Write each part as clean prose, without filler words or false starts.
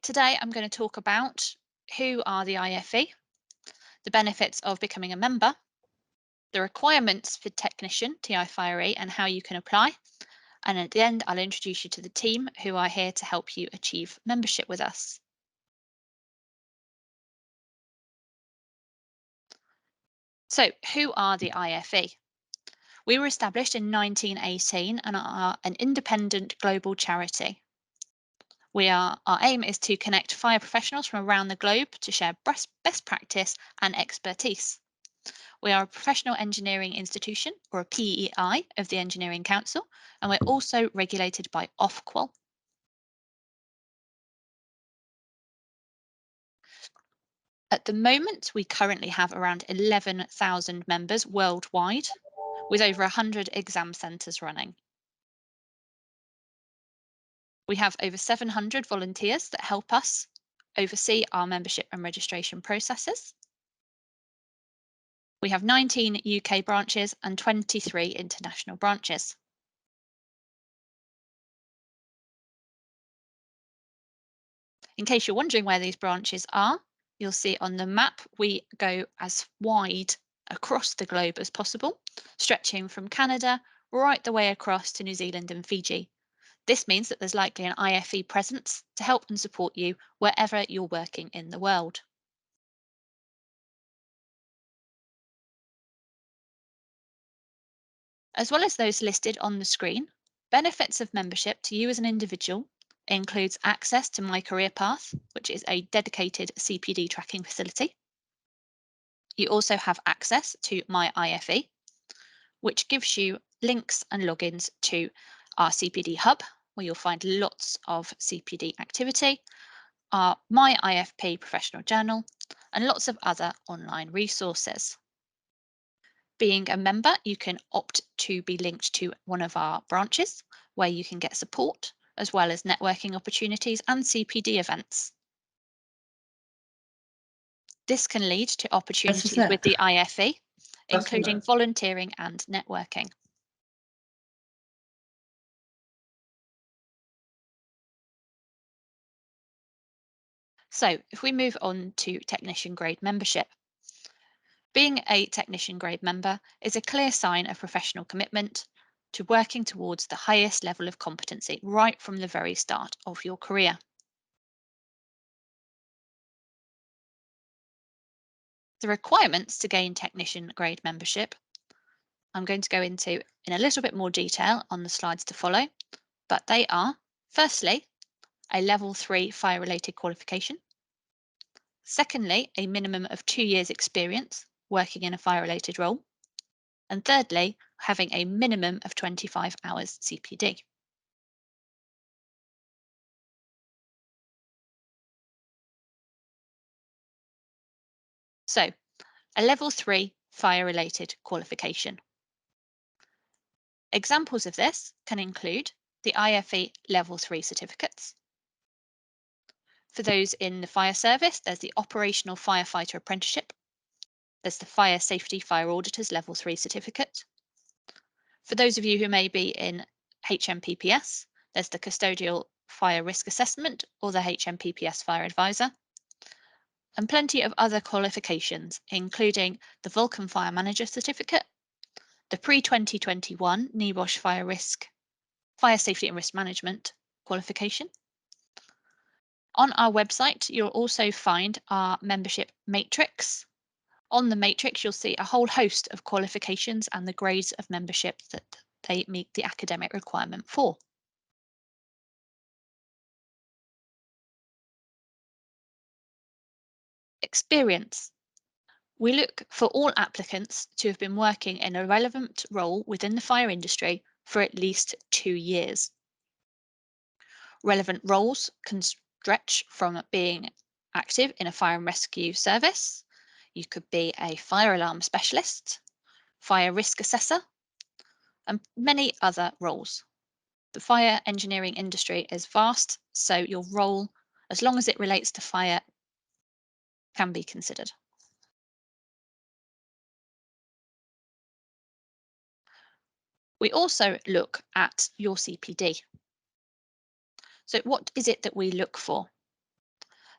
Today I'm going to talk about who are the IFE, the benefits of becoming a member, the requirements for technician, TIFireE, and how you can apply. And at the end, I'll introduce you to the team who are here to help you achieve membership with us. So, who are the IFE? We were established in 1918 and are an independent global charity. Our aim is to connect fire professionals from around the globe to share best practice and expertise. We are a professional engineering institution, or a PEI, of the Engineering Council, and we're also regulated by Ofqual. At the moment, we currently have around 11,000 members worldwide, with over 100 exam centres running. We have over 700 volunteers that help us oversee our membership and registration processes. We have 19 UK branches and 23 international branches. In case you're wondering where these branches are, you'll see on the map we go as wide across the globe as possible, stretching from Canada right the way across to New Zealand and Fiji. This means that there's likely an IFE presence to help and support you wherever you're working in the world. As well as those listed on the screen, benefits of membership to you as an individual includes access to My Career Path, which is a dedicated CPD tracking facility. You also have access to My IFE, which gives you links and logins to our CPD hub, where you'll find lots of CPD activity, our My IFP professional journal, and lots of other online resources. Being a member, you can opt to be linked to one of our branches, where you can get support, as well as networking opportunities and CPD events. This can lead to opportunities with the IFE, including volunteering and networking. So if we move on to technician grade membership, being a technician grade member is a clear sign of professional commitment to working towards the highest level of competency right from the very start of your career. The requirements to gain technician grade membership, I'm going to go into in a little bit more detail on the slides to follow, but they are, firstly, a level 3 fire related qualification. Secondly, a minimum of 2 years experience working in a fire related role. And thirdly, having a minimum of 25 hours CPD. So, a level 3 fire related qualification. Examples of this can include the IFE level 3 certificates. For those in the fire service, there's the Operational Firefighter Apprenticeship. There's the Fire Safety Fire Auditors Level 3 certificate. For those of you who may be in HMPPS, there's the Custodial Fire Risk Assessment or the HMPPS Fire Advisor. And plenty of other qualifications, including the Vulcan Fire Manager Certificate, the pre-2021 NEBOSH Fire Safety and Risk Management qualification. On our website, you'll also find our membership matrix. On the matrix, you'll see a whole host of qualifications and the grades of membership that they meet the academic requirement for. Experience. We look for all applicants to have been working in a relevant role within the fire industry for at least 2 years. Relevant roles can stretch from being active in a fire and rescue service. You could be a fire alarm specialist, fire risk assessor, and many other roles. The fire engineering industry is vast, so your role, as long as it relates to fire, can be considered. We also look at your CPD. So what is it that we look for?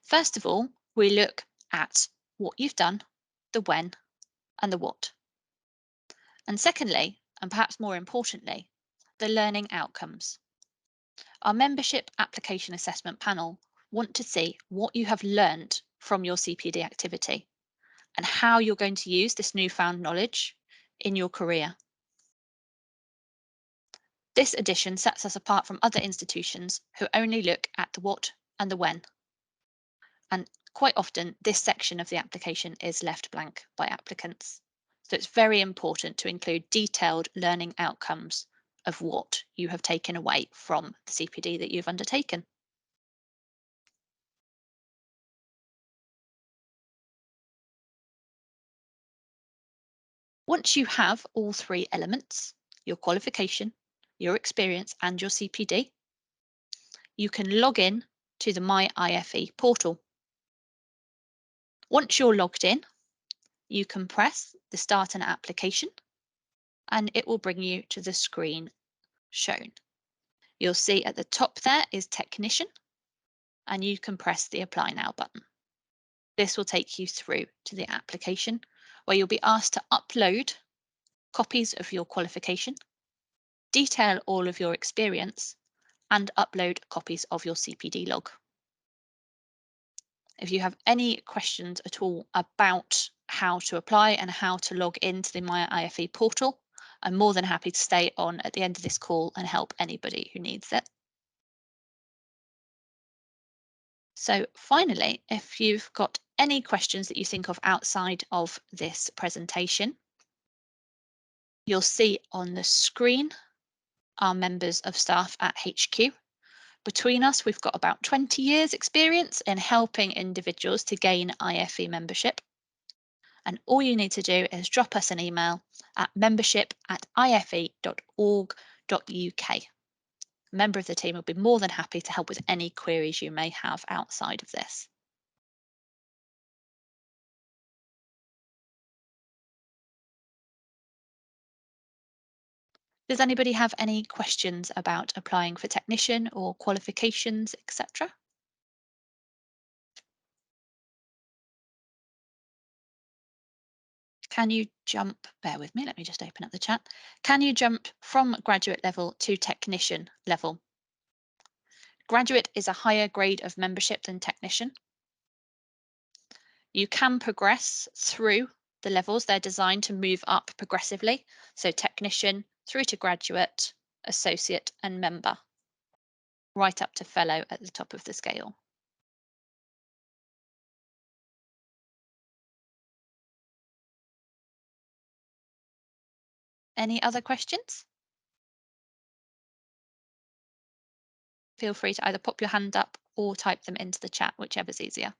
First of all, we look at what you've done, the when, and the what. And secondly, and perhaps more importantly, the learning outcomes. Our membership application assessment panel want to see what you have learned from your CPD activity and how you're going to use this newfound knowledge in your career. This addition sets us apart from other institutions who only look at the what and the when. And quite often, this section of the application is left blank by applicants. So it's very important to include detailed learning outcomes of what you have taken away from the CPD that you've undertaken. Once you have all three elements, your qualification, your experience, and your CPD, you can log in to the My IFE portal. Once you're logged in, you can press the Start an Application and it will bring you to the screen shown. You'll see at the top there is Technician and you can press the Apply Now button. This will take you through to the application where you'll be asked to upload copies of your qualification, detail all of your experience, and upload copies of your CPD log. If you have any questions at all about how to apply and how to log into the My IFE portal, I'm more than happy to stay on at the end of this call and help anybody who needs it. So finally, if you've got any questions that you think of outside of this presentation, you'll see on the screen our members of staff at HQ. Between us, we've got about 20 years experience in helping individuals to gain IFE membership. And all you need to do is drop us an email at membership@ife.org.uk. A member of the team will be more than happy to help with any queries you may have outside of this. Does anybody have any questions about applying for technician or qualifications, etc.? Can you jump, bear with me, let me just open up the chat. Can you jump from graduate level to technician level? Graduate is a higher grade of membership than technician. You can progress through the levels. They're designed to move up progressively. So technician through to graduate, associate and member, right up to fellow at the top of the scale. Any other questions? Feel free to either pop your hand up or type them into the chat, whichever's easier.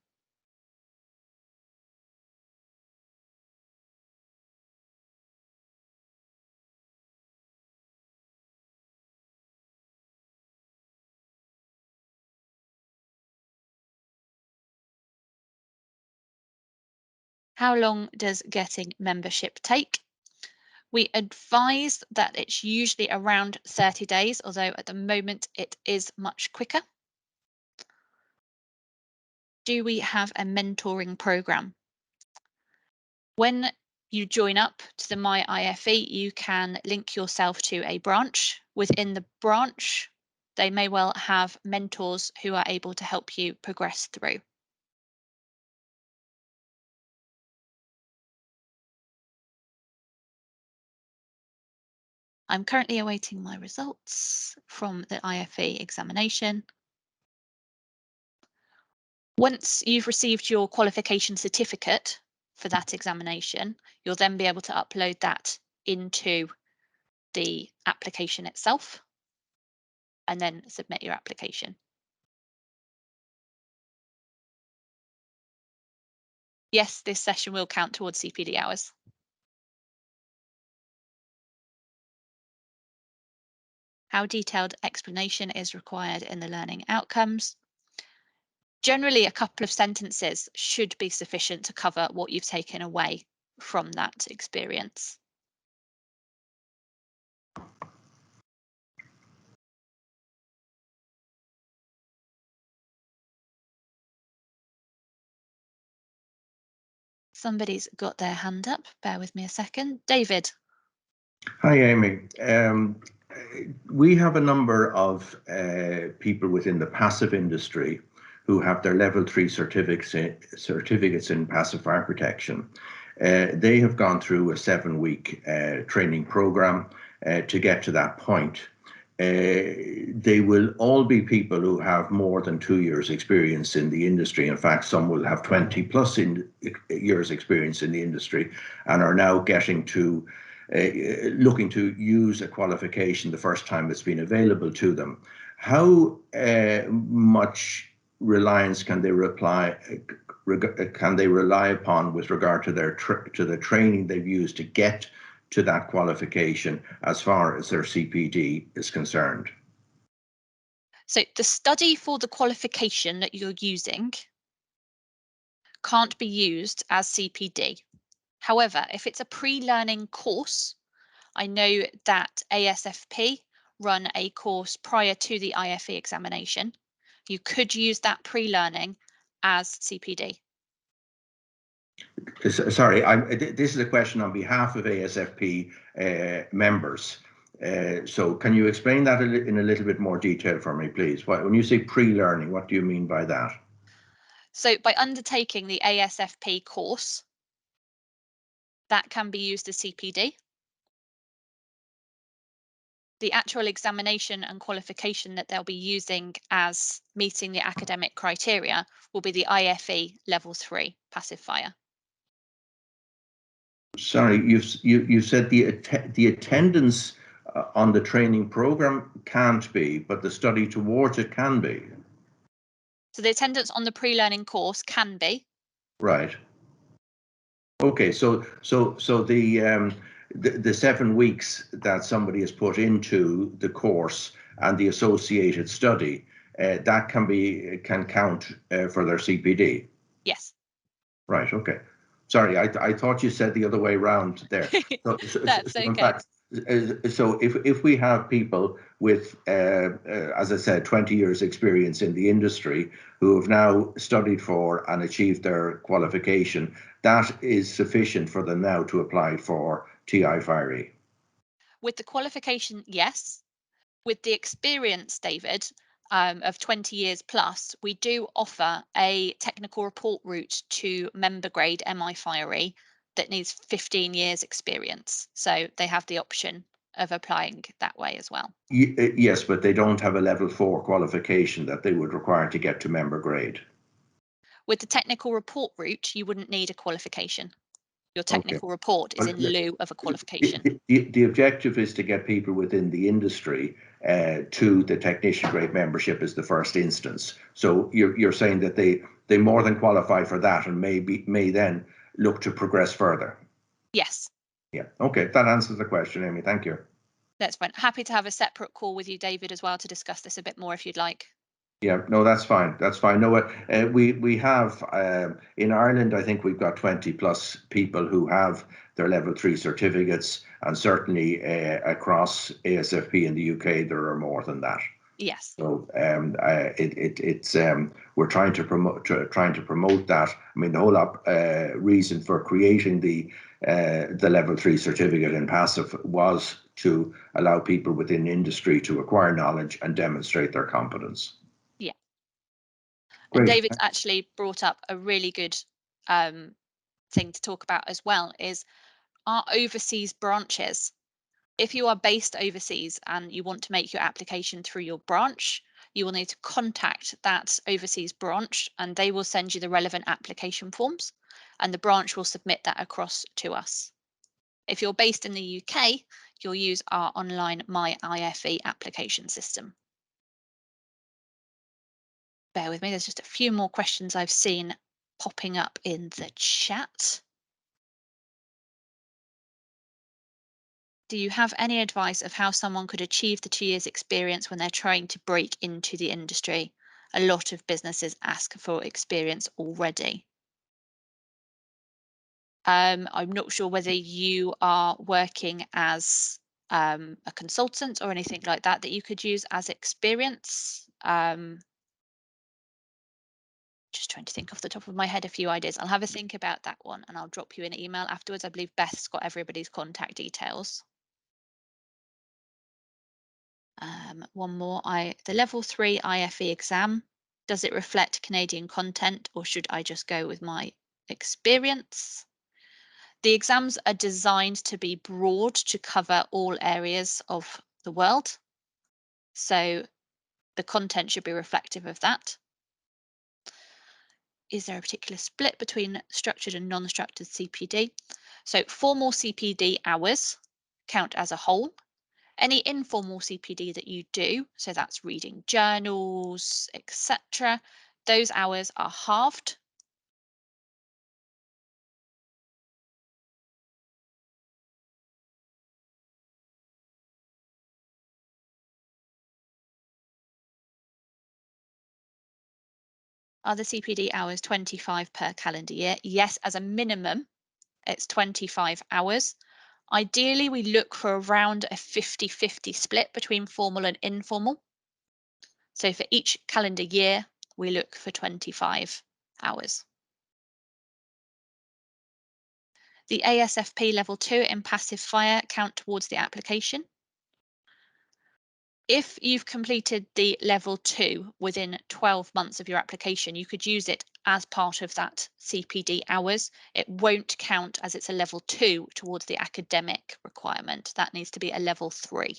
How long does getting membership take? We advise that it's usually around 30 days, although at the moment it is much quicker. Do we have a mentoring program? When you join up to the My IFE, you can link yourself to a branch. Within the branch, they may well have mentors who are able to help you progress through. I'm currently awaiting my results from the IFE examination. Once you've received your qualification certificate for that examination, you'll then be able to upload that into the application itself and then submit your application. Yes, this session will count towards CPD hours. How detailed explanation is required in the learning outcomes? Generally, a couple of sentences should be sufficient to cover what you've taken away from that experience. Somebody's got their hand up. Bear with me a second. David. Hi, Amy. We have a number of people within the passive industry who have their level 3 certificates in passive fire protection. They have gone through a 7-week training program to get to that point. They will all be people who have more than 2 years experience in the industry. In fact, some will have 20 plus years experience in the industry and are now getting to looking to use a qualification the first time it's been available to them. How much reliance can they rely upon with regard to the training they've used to get to that qualification as far as their CPD is concerned? So the study for the qualification that you're using can't be used as CPD. However, if it's a pre-learning course, I know that ASFP run a course prior to the IFE examination. You could use that pre-learning as CPD. Sorry, this is a question on behalf of ASFP members. So can you explain that in a little bit more detail for me, please? When you say pre-learning, what do you mean by that? So by undertaking the ASFP course, that can be used as CPD. The actual examination and qualification that they'll be using as meeting the academic criteria will be the IFE level 3 passive fire. Sorry, you said the attendance on the training program can't be, but the study towards it can be. So the attendance on the pre-learning course can be. Right. Okay, so the 7 weeks that somebody has put into the course and the associated study, that can count for their CPD. Yes. Right. Okay. Sorry, I thought you said the other way around there. That's okay. In fact, so if we have people with, as I said, 20 years experience in the industry who have now studied for and achieved their qualification, that is sufficient for them now to apply for TIFireE. With the qualification, yes. With the experience, David, of 20 years plus, we do offer a technical report route to member grade MIFireE that needs 15 years experience. So they have the option of applying that way as well. Yes, but they don't have a level 4 qualification that they would require to get to member grade. With the technical report route, you wouldn't need a qualification. Your technical report is in lieu of a qualification. The objective is to get people within the industry to the technician grade membership as the first instance. So you're saying that they more than qualify for that and may then look to progress further. Yes. Yeah. Okay. That answers the question, Amy. Thank you. That's fine. Happy to have a separate call with you, David, as well to discuss this a bit more if you'd like. Yeah, no, that's fine. That's fine. No, we have in Ireland, I think we've got 20 plus people who have their level 3 certificates, and certainly across ASFP in the UK, there are more than that. Yes. So we're trying to promote that. I mean, the whole reason for creating the level 3 certificate in passive was to allow people within industry to acquire knowledge and demonstrate their competence. Yeah. Great. And David's actually brought up a really good thing to talk about as well, is our overseas branches. If you are based overseas and you want to make your application through your branch, you will need to contact that overseas branch and they will send you the relevant application forms and the branch will submit that across to us. If you're based in the UK, you'll use our online My IFE application system. Bear with me, there's just a few more questions I've seen popping up in the chat. Do you have any advice of how someone could achieve the 2 years experience when they're trying to break into the industry? A lot of businesses ask for experience already. I'm not sure whether you are working as a consultant or anything like that you could use as experience. Just trying to think off the top of my head a few ideas. I'll have a think about that one and I'll drop you an email afterwards. I believe Beth's got everybody's contact details. One more. The level 3 IFE exam, does it reflect Canadian content or should I just go with my experience? The exams are designed to be broad to cover all areas of the world. So the content should be reflective of that. Is there a particular split between structured and non-structured CPD? So formal CPD hours count as a whole. Any informal CPD that you do, so that's reading journals, etc., those hours are halved. Are the CPD hours 25 per calendar year? Yes, as a minimum, it's 25 hours. Ideally, we look for around a 50-50 split between formal and informal. So for each calendar year, we look for 25 hours. The ASFP level 2 in passive fire count towards the application. If you've completed the level 2 within 12 months of your application, you could use it as part of that CPD hours. It won't count as it's a level 2 towards the academic requirement. That needs to be a level 3.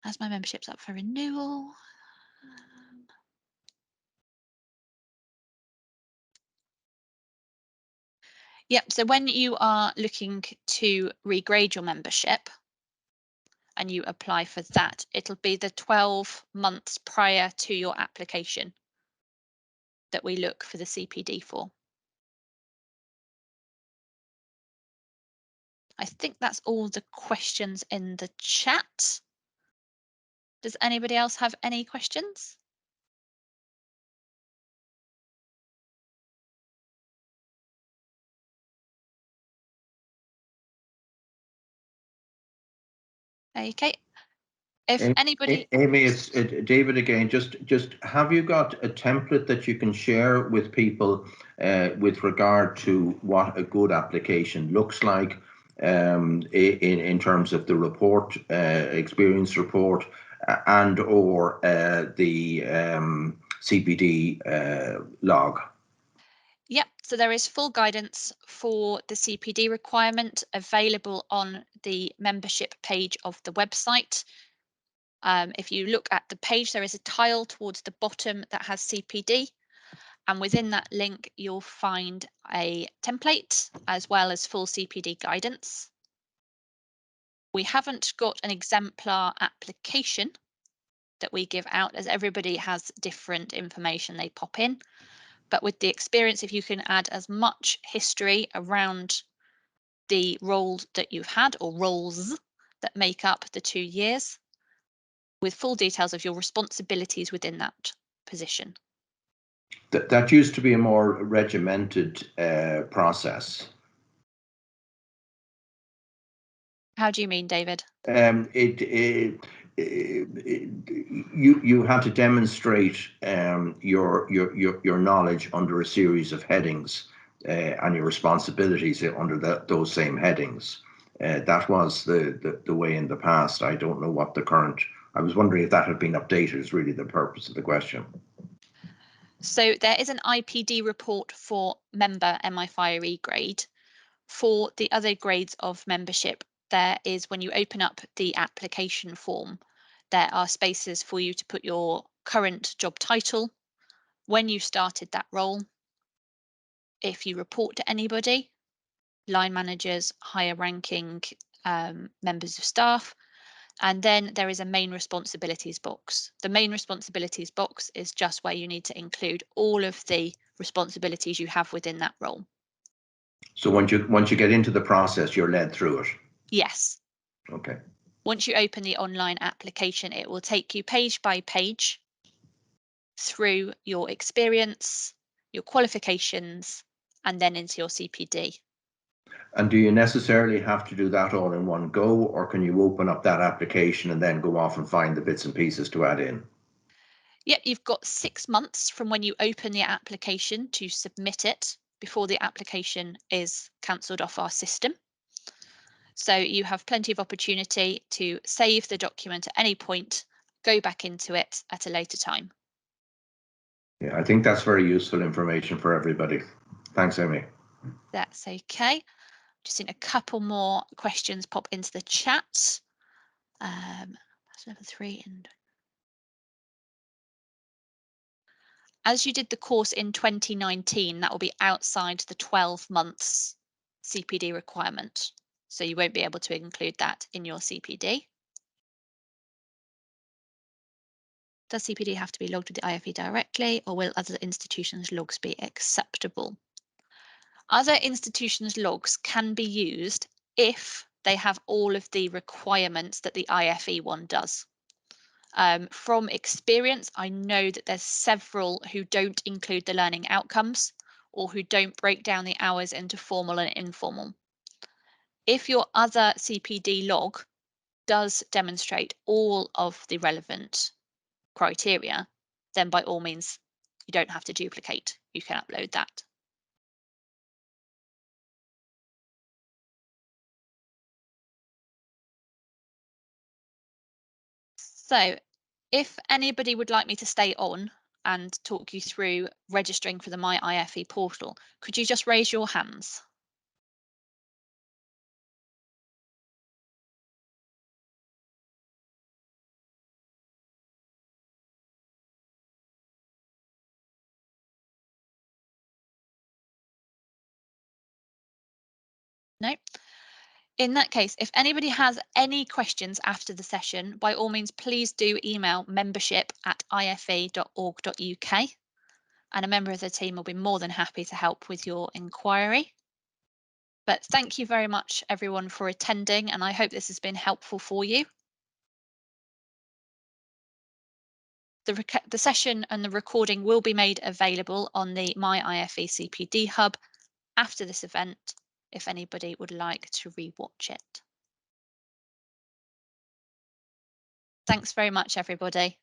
As my membership's up for renewal. Yep, so when you are looking to regrade your membership and you apply for that, it'll be the 12 months prior to your application that we look for the CPD for. I think that's all the questions in the chat. Does anybody else have any questions? Okay. If anybody, Amy, it's David again. Just have you got a template that you can share with people with regard to what a good application looks like in terms of the report, experience report, and or the CPD log? yep, so there is full guidance for the CPD requirement available on the membership page of the website. If you look at the page, there is a tile towards the bottom that has CPD. And within that link, you'll find a template as well as full CPD guidance. We haven't got an exemplar application that we give out as everybody has different information they pop in. But with the experience, if you can add as much history around the role that you've had or roles that make up the 2 years, with full details of your responsibilities within that position. That used to be a more regimented process. How do you mean, David? You had to demonstrate your knowledge under a series of headings and your responsibilities under those same headings. That was the way in the past. I don't know what the current. I was wondering if that had been updated. Is really the purpose of the question. So there is an IPD report for member TIFireE grade. For the other grades of membership, there is when you open up the application form, there are spaces for you to put your current job title, when you started that role, if you report to anybody, line managers, higher ranking members of staff, and then there is a main responsibilities box. The main responsibilities box is just where you need to include all of the responsibilities you have within that role. So once you get into the process, you're led through it. Yes. Okay. Once you open the online application, it will take you page by page through your experience, your qualifications, and then into your CPD. And do you necessarily have to do that all in one go, or can you open up that application and then go off and find the bits and pieces to add in? Yep, you've got 6 months from when you open the application to submit it before the application is cancelled off our system. So you have plenty of opportunity to save the document at any point, go back into it at a later time. Yeah, I think that's very useful information for everybody. Thanks, Amy. That's okay. Just seen a couple more questions pop into the chat. That's level 3 and as you did the course in 2019, that will be outside the 12 months CPD requirement. So you won't be able to include that in your CPD. Does CPD have to be logged with the IFE directly, or will other institutions' logs be acceptable? Other institutions' logs can be used if they have all of the requirements that the IFE one does. From experience, I know that there's several who don't include the learning outcomes or who don't break down the hours into formal and informal. If your other CPD log does demonstrate all of the relevant criteria, then by all means, you don't have to duplicate. You can upload that. So if anybody would like me to stay on and talk you through registering for the My IFE portal, could you just raise your hands? No? In that case, if anybody has any questions after the session, by all means, please do email membership@ife.org.uk and a member of the team will be more than happy to help with your inquiry. But thank you very much, everyone, for attending, and I hope this has been helpful for you. The session and the recording will be made available on the My IFE CPD Hub after this event if anybody would like to rewatch it. Thanks very much, everybody.